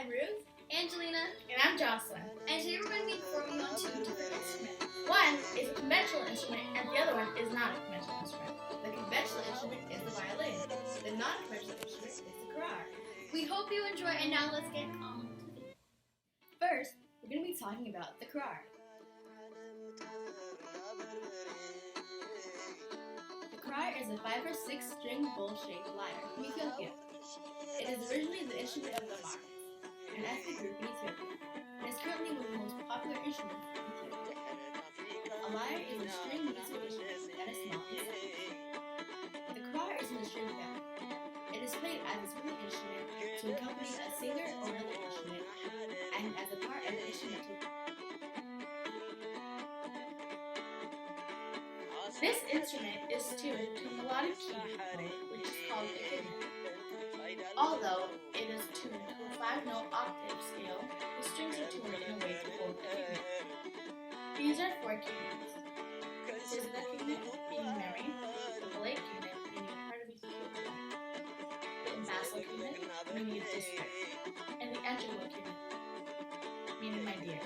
I'm Ruth, Angelina, and I'm Jocelyn. and today we're going to be performing on two different instruments. One is a conventional instrument, and the other one is not a conventional instrument. The conventional instrument is the violin. The non-conventional instrument is the krar. We hope you enjoy, and now let's get on to the video. First, we're going to be talking about the krar. The krar is a 5 or 6 string bowl-shaped lyre from Ethiopia. It is originally the instrument of the Mars, an ethnic group in Ethiopia, and is currently one of the most popular instruments in Ethiopia. A lyre is a string musical instrument that is small in size. The krar is in the string family. It is played as a swimming instrument to accompany a singer or another instrument, and as a part of the instrumental. This instrument is tuned to a melodic key mode, which is called a kidney. Although it is tuned to a 5-note octave scale, the strings are tuned in a way to hold a kidney. These are 4 kidneys. This is the kidney being Mary, the Malay kidney being a part of Ethiopia, the Ambassador kidney meaning a district, and the Angelina kidney meaning my dear.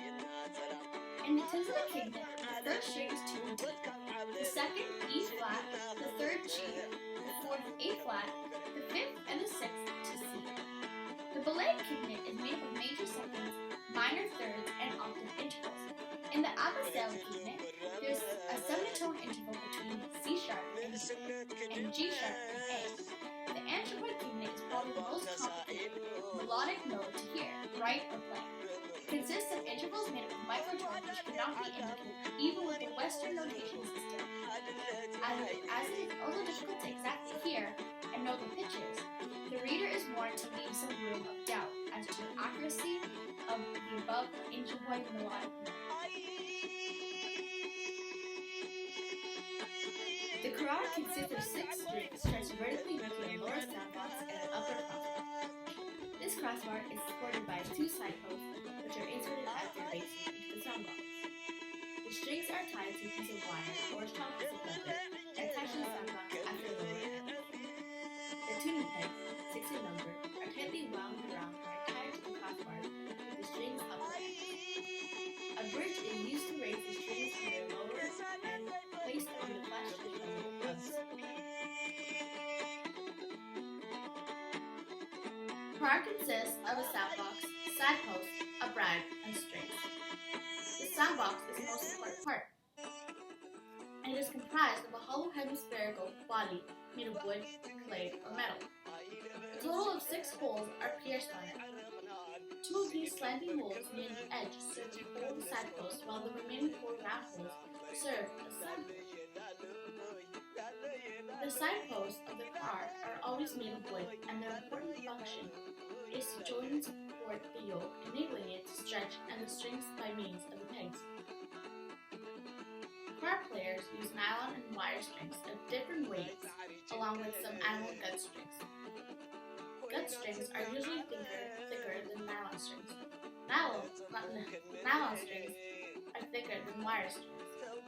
In the Tinsel kidney, the first string is tuned to the second E flat, the third G, the fourth A flat, the fifth and the sixth to C. The ballet kidney is made up of major seconds, minor thirds, and octave intervals. In the Abbasel kidney, there's a 7-tone interval between C sharp and G sharp and A. The Anthropoid kidney is probably the most complicated melodic note to hear, write, or play. It consists of intervals made up of microtones which cannot be indicated even with the Western notation system. As it is also difficult to exactly hear and know the pitches, the reader is warned to leave some room of doubt as to the accuracy of the above Anthropoid melodic note. The krar consists of 6 strings stretched vertically between a lower soundbox and an upper crossbar. This crossbar is supported by 2 side posts, which are inserted at their bases into the soundbox. The strings are tied to a piece of wire or a strong piece of leather and attached to the soundbox at their lower end. The tuning pegs, 6 in number, are tightly wound around and are tied to the crossbar with the strings upper end. A bridge is used to raise the strings from their lower end, placed on the flat string of the krar consists of a soundbox, side post, a bride, and strings. The soundbox is the most important part, and it is comprised of a hollow hemispherical body made of wood, clay, or metal. A total of 6 holes are pierced on it. 2 of these slanting holes near the edge serve to hold the side post, while the remaining 4 round holes serve as soundposts. The side posts of the krar are always made of wood, and their important function is to join and support the yoke, enabling it to stretch and the strings by means of the pegs. Krar players use nylon and wire strings of different weights, along with some animal gut strings. Gut strings are usually thicker than nylon strings. Nylon strings are thicker than wire strings.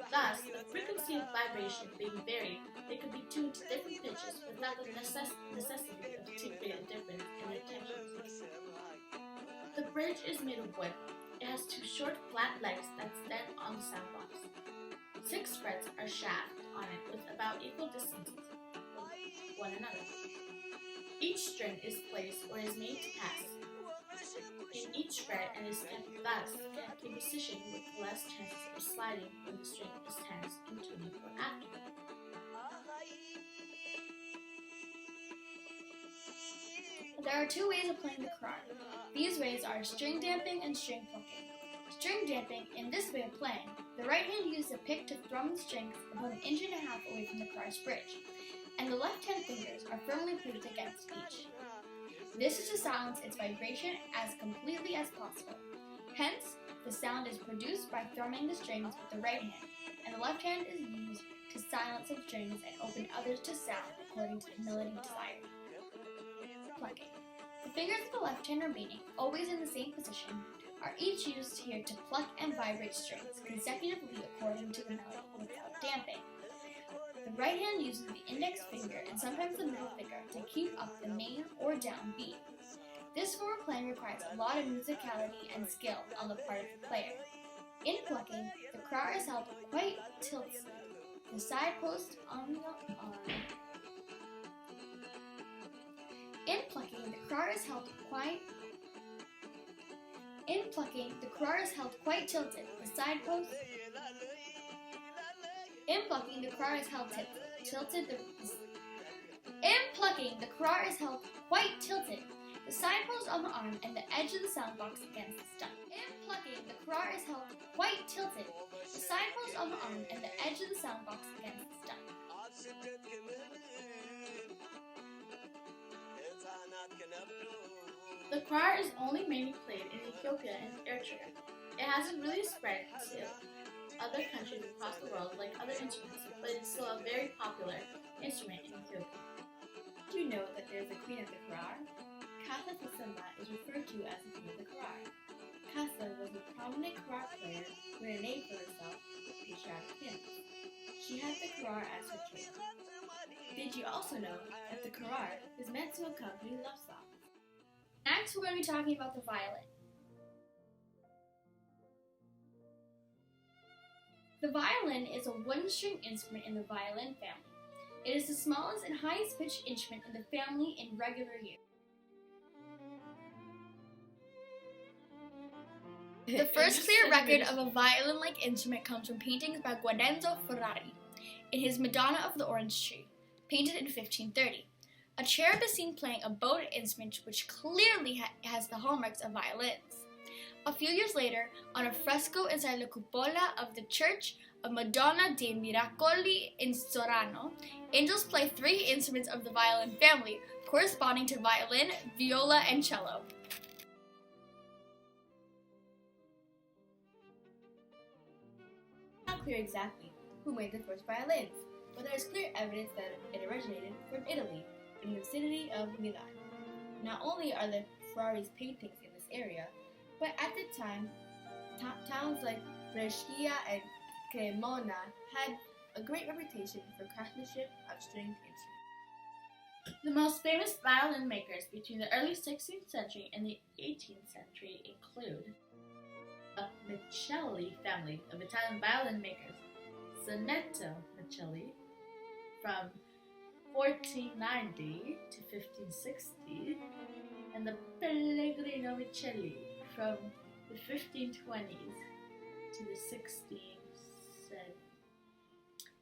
Thus, the frequency of vibration being varied, they could be tuned to different pitches without the necessity of too great a difference in their tensions. The bridge is made of wood. It has 2 short, flat legs that stand on the soundbox. 6 frets are shafted on it with about equal distances from one another. Each string is placed or is made to pass in each fret and is kept in position with less chances of sliding when the string is tense in tuning or after. There are 2 ways of playing the krar. These ways are string damping and string plucking. String damping, in this way of playing, the right hand uses a pick to thrum the strings about 1.5 inches away from the krar's bridge, and the left hand fingers are firmly placed against each. This is to silence its vibration as completely as possible. Hence, the sound is produced by thrumming the strings with the right hand, and the left hand is used to silence some strings and open others to sound according to the melody desired. Plucking. The fingers of the left hand remaining always in the same position are each used here to pluck and vibrate strings consecutively according to the melody without damping. The right hand uses the index finger and sometimes the middle finger to keep up the main or down beat. This form of playing requires a lot of musicality and skill on the part of the player. In plucking, the crowd is held quite tilted. The side post on the arm. In plucking, the crowd is held quite tilted. The side post. In plucking, the crowd is held tilted. In plucking, the crowd is held quite tilted. The side post on the arm and the edge of the sound box against the stump. In plucking, the crowd is held quite tilted. The side post on the arm and the edge of the sound box against the stump. The krar is only mainly played in Ethiopia and Eritrea. It hasn't really spread to other countries across the world like other instruments, but it's still a very popular instrument in Ethiopia. Did you know that there's a queen of the krar? Kasa Fasema is referred to as the queen of the krar. Kasa was a prominent krar player who made a name for herself with patriotic hymns. She had the krar as her trade. Did you also know that the krar is meant to accompany love songs? Next, we're going to be talking about the violin. The violin is a one-string instrument in the violin family. It is the smallest and highest pitched instrument in the family in regular use. The first clear record of a violin-like instrument comes from paintings by Guardenzo Ferrari in his Madonna of the Orange Tree, painted in 1530. A cherub is seen playing a bowed instrument which clearly has the hallmarks of violins. A few years later, on a fresco inside the cupola of the Church of Madonna dei Miracoli in Sorano, angels play three instruments of the violin family, corresponding to violin, viola, and cello. Not clear exactly who made the first violins, but there is clear evidence that it originated from Italy, in the vicinity of Milan. Not only are there Ferrari's paintings in this area, but at the time, towns like Brescia and Cremona had a great reputation for craftsmanship of stringed instruments. The most famous violin makers between the early 16th century and the 18th century include the Micheli family of Italian violin makers, Sonetto Micheli from 1490 to 1560, and the Pellegrino Micheli from the 1520s to the 1670.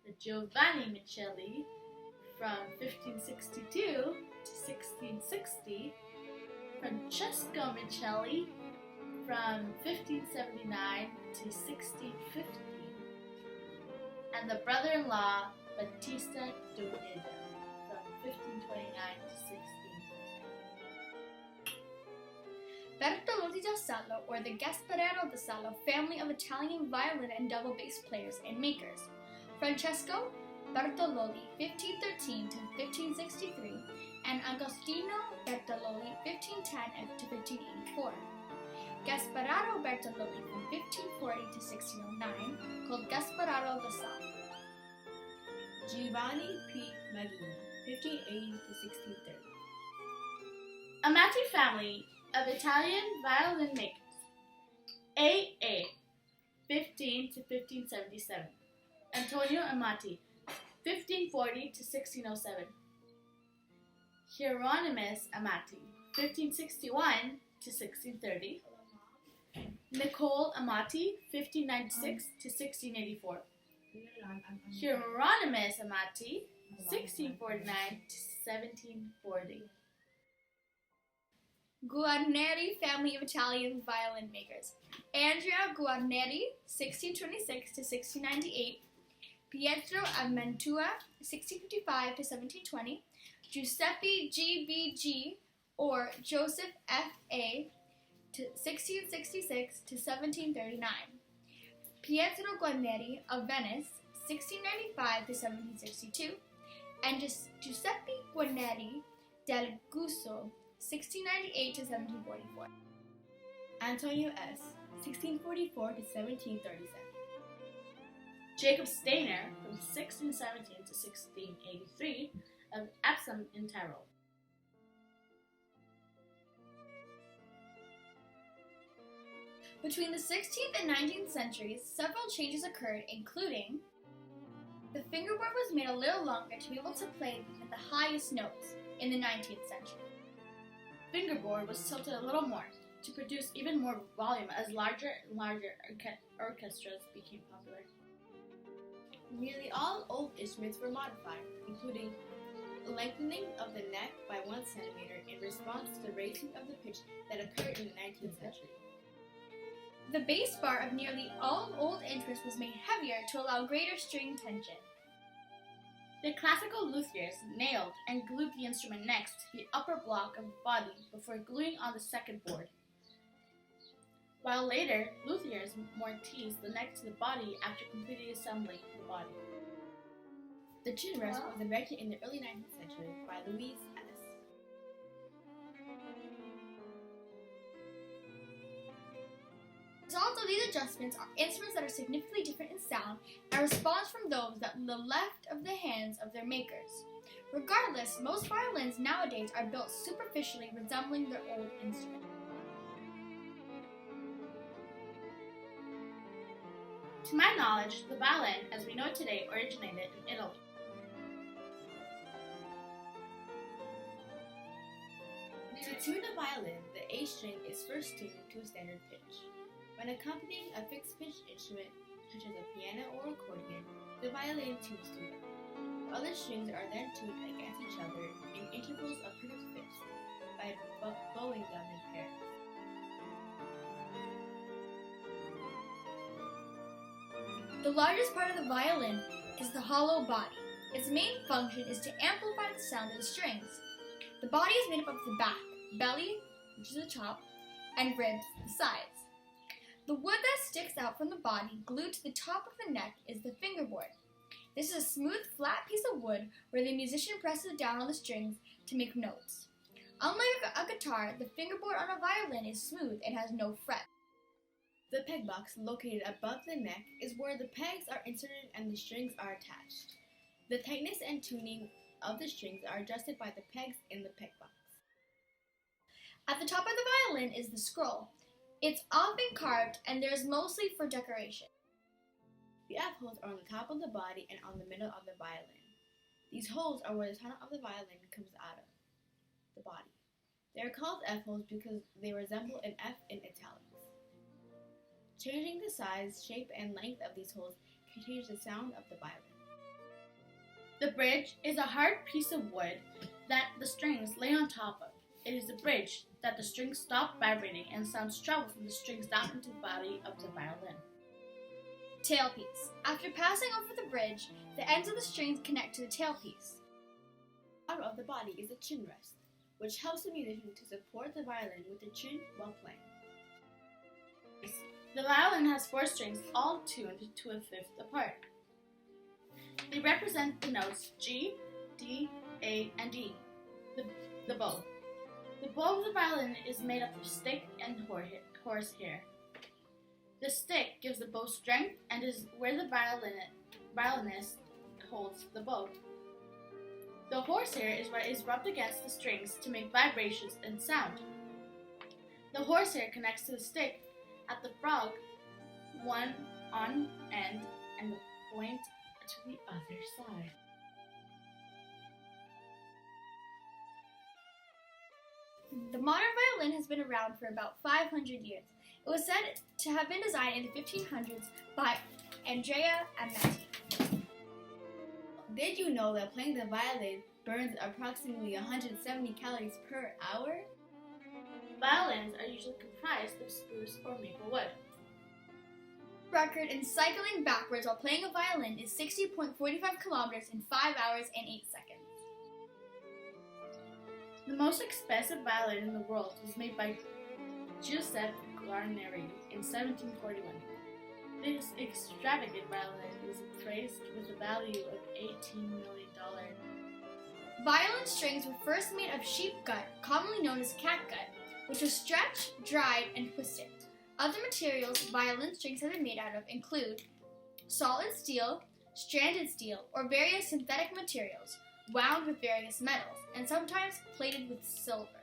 The Giovanni Micheli from 1562 to 1660, Francesco Micheli from 1579 to 1650, and the brother-in-law Battista Donedo from 1529 to 1610. Bertolozzi da Salo, or the Gasparino da Salo family of Italian violin and double bass players and makers. Francesco Bertolozzi, 1513 to 1563, and Agostino Bertolozzi, 1510 to 1584. Gasparino Bertolozzi from 1540 to 1609, called Gasparino da Salo. Giovanni P. Maghini, 1580 to 1630. Amati family of Italian violin makers. A.A. 15 to 1577. Antonio Amati, 1540 to 1607. Hieronymus Amati, 1561 to 1630. Nicole Amati, 1596 to 1684. Hieronymus Amati, 1649 to 1740. Guarneri family of Italian violin makers. Andrea Guarneri, 1626 to 1698. Pietro of Mantua, 1655 to 1720. Giuseppe G.V.G. or Joseph F.A. to 1666 to 1739. Pietro Guarneri of Venice, 1695 to 1762. And Giuseppe Guarneri del Gusto, 1698 to 1744. Antonio S., 1644 to 1737. Jacob Steiner from 1617 to 1683 of Epsom in Tyrol. Between the 16th and 19th centuries, several changes occurred, including the fingerboard was made a little longer to be able to play at the highest notes in the 19th century. Fingerboard was tilted a little more to produce even more volume as larger and larger orchestras became popular. Nearly all old instruments were modified, including a lengthening of the neck by 1 centimeter in response to the raising of the pitch that occurred in the 19th century. The bass bar of nearly all old instruments was made heavier to allow greater string tension. The classical luthiers nailed and glued the instrument next to the upper block of the body before gluing on the second board, while later luthiers mortised the neck to the body after completely assembling the body. The chin rest was invented in the early 19th century by Louis Ellis. The result of these adjustments are instruments that are significantly different in sound and response from those that were left of the hands of their makers. Regardless, most violins nowadays are built superficially resembling their old instrument. To my knowledge, the violin, as we know it today, originated in Italy. To tune a violin, the A string is first tuned to a standard pitch. When accompanying a fixed-pitch instrument, such as a piano or accordion, the violin tunes to it. Other strings are then tuned against each other in intervals of perfect fifths by bowing them in pairs. The largest part of the violin is the hollow body. Its main function is to amplify the sound of the strings. The body is made up of the back, belly, which is the top, and ribs, the sides. The wood that sticks out from the body, glued to the top of the neck, is the fingerboard. This is a smooth, flat piece of wood where the musician presses down on the strings to make notes. Unlike a guitar, the fingerboard on a violin is smooth and has no frets. The peg box, located above the neck, is where the pegs are inserted and the strings are attached. The tightness and tuning of the strings are adjusted by the pegs in the peg box. At the top of the violin is the scroll. It's often carved and there is mostly for decoration. The F holes are on the top of the body and on the middle of the violin. These holes are where the tone of the violin comes out of the body. They are called F holes because they resemble an F in italics. Changing the size, shape, and length of these holes can change the sound of the violin. The bridge is a hard piece of wood that the strings lay on top of. It is the bridge that the strings stop vibrating and sounds travel from the strings down into the body of the violin. Tailpiece. After passing over the bridge, the ends of the strings connect to the tailpiece. The bottom of the body is the chin rest, which helps the musician to support the violin with the chin while playing. The violin has 4 strings, all tuned to a fifth apart. They represent the notes G, D, A, and D, the bow. The bow of the violin is made up of stick and horsehair. The stick gives the bow strength and is where the violinist holds the bow. The horsehair is what is rubbed against the strings to make vibrations and sound. The horsehair connects to the stick at the frog, one on end and the point to the other side. The modern violin has been around for about 500 years. It was said to have been designed in the 1500s by Andrea Amati. Did you know that playing the violin burns approximately 170 calories per hour? Violins are usually comprised of spruce or maple wood. Record in cycling backwards while playing a violin is 60.45 kilometers in 5 hours and 8 seconds. The most expensive violin in the world was made by Giuseppe Guarneri in 1741. This extravagant violin is appraised with a value of $18 million. Violin strings were first made of sheep gut, commonly known as catgut, which was stretched, dried, and twisted. Other materials violin strings have been made out of include solid steel, stranded steel, or various synthetic materials, wound with various metals, and sometimes plated with silver.